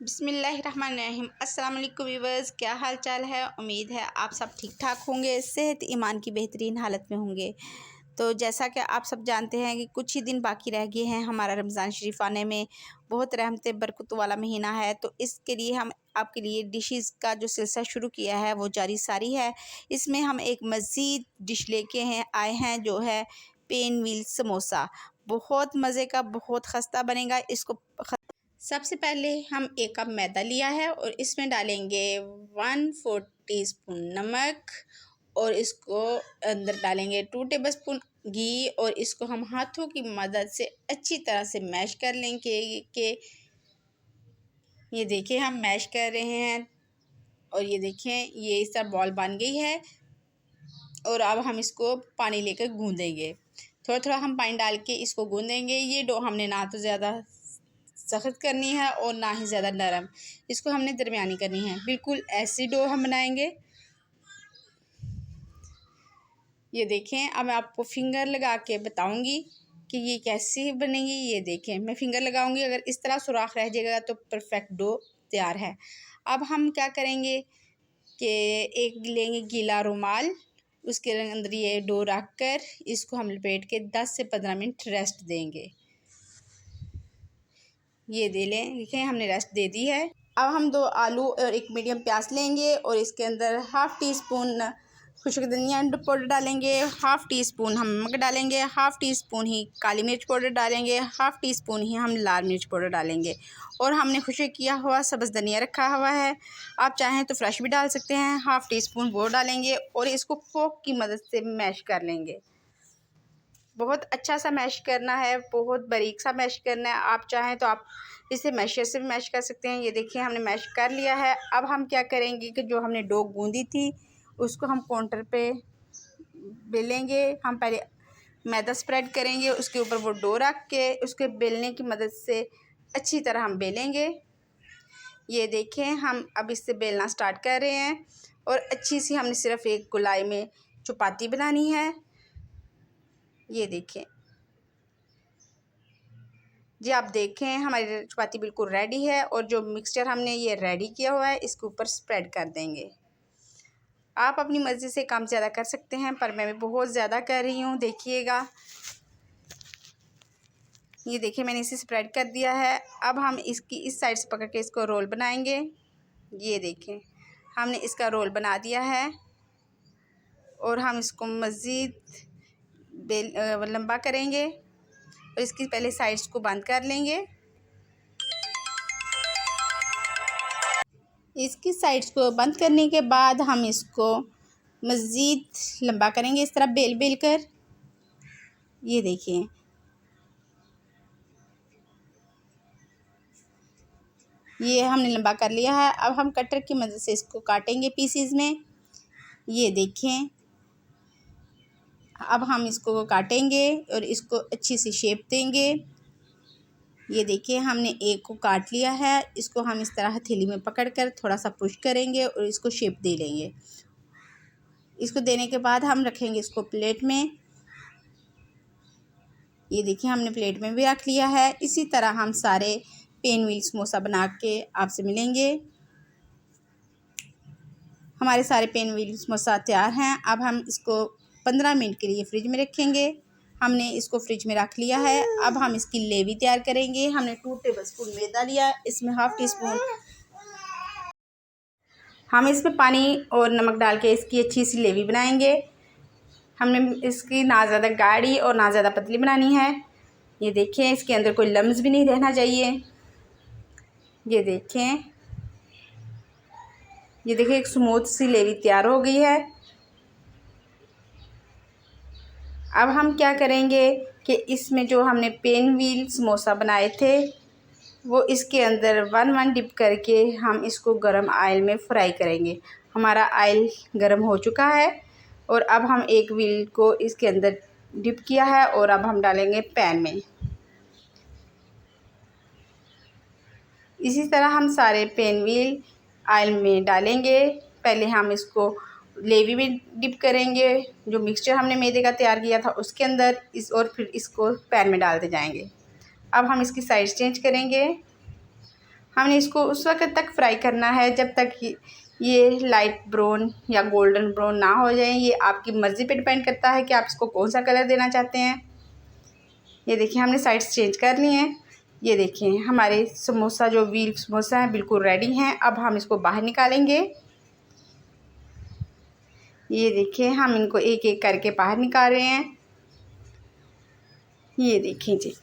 बिस्मिल्लाहिर्रहमानिर्रहीम। अस्सलाम वालेकुम व्यूअर्स, क्या हाल चाल है। उम्मीद है आप सब ठीक ठाक होंगे, सेहत ईमान की बेहतरीन हालत में होंगे। तो जैसा कि आप सब जानते हैं कि कुछ ही दिन बाकी रह गए हैं हमारा रमज़ान शरीफ आने में। बहुत रहमत बरकत वाला महीना है, तो इसके लिए हम आपके लिए डिशेस का जो सिलसिला शुरू किया है वो जारी सारी है। इसमें हम एक मज़ीद डिश लेके आए हैं जो है पेन व्हील समोसा। बहुत मज़े का, बहुत खस्ता बनेगा। इसको सबसे पहले हम एक कप मैदा लिया है और इसमें डालेंगे 1/4 टीस्पून नमक और इसको अंदर डालेंगे 2 टेबलस्पून घी और इसको हम हाथों की मदद से अच्छी तरह से मैश कर लेंगे। ये देखिए हम मैश कर रहे हैं और ये देखें ये इस तरह बॉल बन गई है। और अब हम इसको पानी लेकर गूँदेंगे। थोड़ा थोड़ा हम पानी डाल के इसको गूँदेंगे। ये डो हमने ना तो ज़्यादा सख्त करनी है और ना ही ज़्यादा नरम, इसको हमने दरमियानी करनी है। बिल्कुल ऐसी डो हम बनाएंगे। ये देखें, अब मैं आपको फिंगर लगा के बताऊंगी कि ये कैसी बनेगी। ये देखें मैं फिंगर लगाऊंगी, अगर इस तरह सुराख रह जाएगा तो परफेक्ट डो तैयार है। अब हम क्या करेंगे कि एक लेंगे गीला रुमाल, उसके अंदर ये डो रख कर इसको हम लपेट के 10 से 15 मिनट रेस्ट देंगे। ये दे लें, देखें हमने रेस्ट दे दी है। अब हम 2 आलू और एक मीडियम प्याज लेंगे और इसके अंदर 1/2 टीस्पून खुश्क धनिया पाउडर डालेंगे, 1/2 टीस्पून हम नमक डालेंगे, 1/2 टीस्पून ही काली मिर्च पाउडर डालेंगे, 1/2 टीस्पून ही हम लाल मिर्च पाउडर डालेंगे। और हमने खुश्क किया हुआ सब्ज़ धनिया रखा हुआ है, आप चाहें तो फ्रेश भी डाल सकते हैं। 1/2 टीस्पून वो डालेंगे और इसको फोक की मदद से मैश कर लेंगे। बहुत अच्छा सा मैश करना है, बहुत बारीक सा मैश करना है। आप चाहें तो आप इसे मैशर से भी मैश कर सकते हैं। ये देखिए हमने मैश कर लिया है। अब हम क्या करेंगे कि जो हमने डो गूंदी थी उसको हम काउंटर पे बेलेंगे। हम पहले मैदा स्प्रेड करेंगे, उसके ऊपर वो डो रख के उसके बेलने की मदद से अच्छी तरह हम बेलेंगे। ये देखें हम अब इससे बेलना स्टार्ट कर रहे हैं और अच्छी सी हमने सिर्फ एक गोलाई में चपाती बनानी है। ये देखें जी, आप देखें हमारी चपाती बिल्कुल रेडी है और जो मिक्सचर हमने ये रेडी किया हुआ है इसके ऊपर स्प्रेड कर देंगे। आप अपनी मर्ज़ी से कम ज़्यादा कर सकते हैं, पर मैं बहुत ज़्यादा कर रही हूँ। देखिएगा ये देखिए मैंने इसे स्प्रेड कर दिया है। अब हम इसकी इस साइड से पकड़ के इसको रोल बनाएंगे। ये देखें हमने इसका रोल बना दिया है और हम इसको मज़ीद लंबा करेंगे और इसकी पहले साइड्स को बंद कर लेंगे। इसकी साइड्स को बंद करने के बाद हम इसको मज़ीद लंबा करेंगे इस तरह बेल बेल कर। ये देखिए ये हमने लंबा कर लिया है। अब हम कटर की मदद से इसको काटेंगे पीसीज में। ये देखें अब हम इसको काटेंगे और इसको अच्छी सी शेप देंगे। ये देखिए हमने एक को काट लिया है, इसको हम इस तरह हथेली में पकड़कर थोड़ा सा पुश करेंगे और इसको शेप दे लेंगे। इसको देने के बाद हम रखेंगे इसको प्लेट में। ये देखिए हमने प्लेट में भी रख लिया है। इसी तरह हम सारे पेन व्हील समोसा बना के आपसे मिलेंगे। हमारे सारे पेन व्हील समोसा तैयार हैं। अब हम इसको 15 मिनट के लिए फ्रिज में रखेंगे। हमने इसको फ्रिज में रख लिया है। अब हम इसकी लेवी तैयार करेंगे। हमने 2 टेबलस्पून मैदा लिया, इसमें 1/2 टीस्पून हम इसमें पानी और नमक डाल के इसकी अच्छी सी लेवी बनाएंगे। हमने इसकी ना ज़्यादा गाढ़ी और ना ज़्यादा पतली बनानी है। ये देखें इसके अंदर कोई लम्स भी नहीं रहना चाहिए। ये देखें एक स्मूथ सी लेवी तैयार हो गई है। अब हम क्या करेंगे कि इसमें जो हमने पेन व्हील समोसा बनाए थे वो इसके अंदर 1 डिप करके हम इसको गरम ऑयल में फ्राई करेंगे। हमारा ऑयल गरम हो चुका है और अब हम एक व्हील को इसके अंदर डिप किया है और अब हम डालेंगे पैन में। इसी तरह हम सारे पेन व्हील ऑयल में डालेंगे। पहले हम इसको लेवी में डिप करेंगे, जो मिक्सचर हमने मैदे का तैयार किया था उसके अंदर और फिर इसको पैन में डालते जाएंगे। अब हम इसकी साइड चेंज करेंगे। हमने इसको उस वक्त तक फ्राई करना है जब तक ये लाइट ब्राउन या गोल्डन ब्राउन ना हो जाए। ये आपकी मर्ज़ी पे डिपेंड करता है कि आप इसको कौन सा कलर देना चाहते हैं। ये देखिए हमने साइड्स चेंज कर लिए हैं। ये देखिए हमारे समोसा जो व्हील समोसा है बिल्कुल रेडी हैं। अब हम इसको बाहर निकालेंगे। ये देखिए हम इनको एक एक करके बाहर निकाल रहे हैं। ये देखिए जी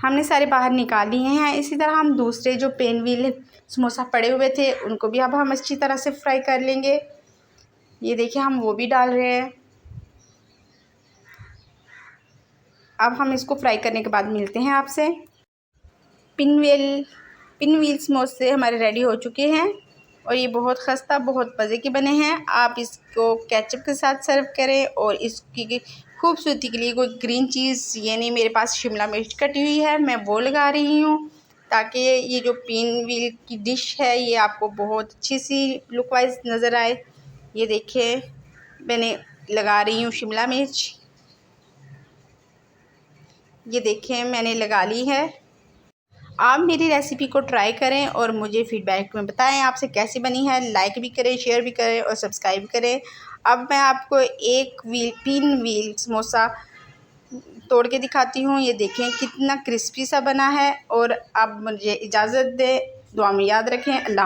हमने सारे बाहर निकाल लिए हैं। इसी तरह हम दूसरे जो पेन व्हील समोसा पड़े हुए थे उनको भी अब हम अच्छी तरह से फ्राई कर लेंगे। ये देखिए हम वो भी डाल रहे हैं। अब हम इसको फ्राई करने के बाद मिलते हैं आपसे। पिन व्हील समोसे हमारे रेडी हो चुके हैं और ये बहुत खस्ता बहुत मज़े के बने हैं। आप इसको केचप के साथ सर्व करें और इसकी खूबसूरती के लिए कोई ग्रीन चीज़ यानी मेरे पास शिमला मिर्च कटी हुई है मैं वो लगा रही हूँ ताकि ये जो पिन व्हील की डिश है ये आपको बहुत अच्छी सी लुक वाइज नज़र आए। ये देखिए मैंने लगा रही हूँ शिमला मिर्च। ये देखें मैंने लगा ली है। आप मेरी रेसिपी को ट्राई करें और मुझे फीडबैक में बताएं आपसे कैसी बनी है। लाइक भी करें, शेयर भी करें और सब्सक्राइब करें। अब मैं आपको एक पिन व्हील समोसा तोड़ के दिखाती हूँ। ये देखें कितना क्रिस्पी सा बना है। और अब मुझे इजाज़त दें। दुआ में याद रखें। अल्लाह।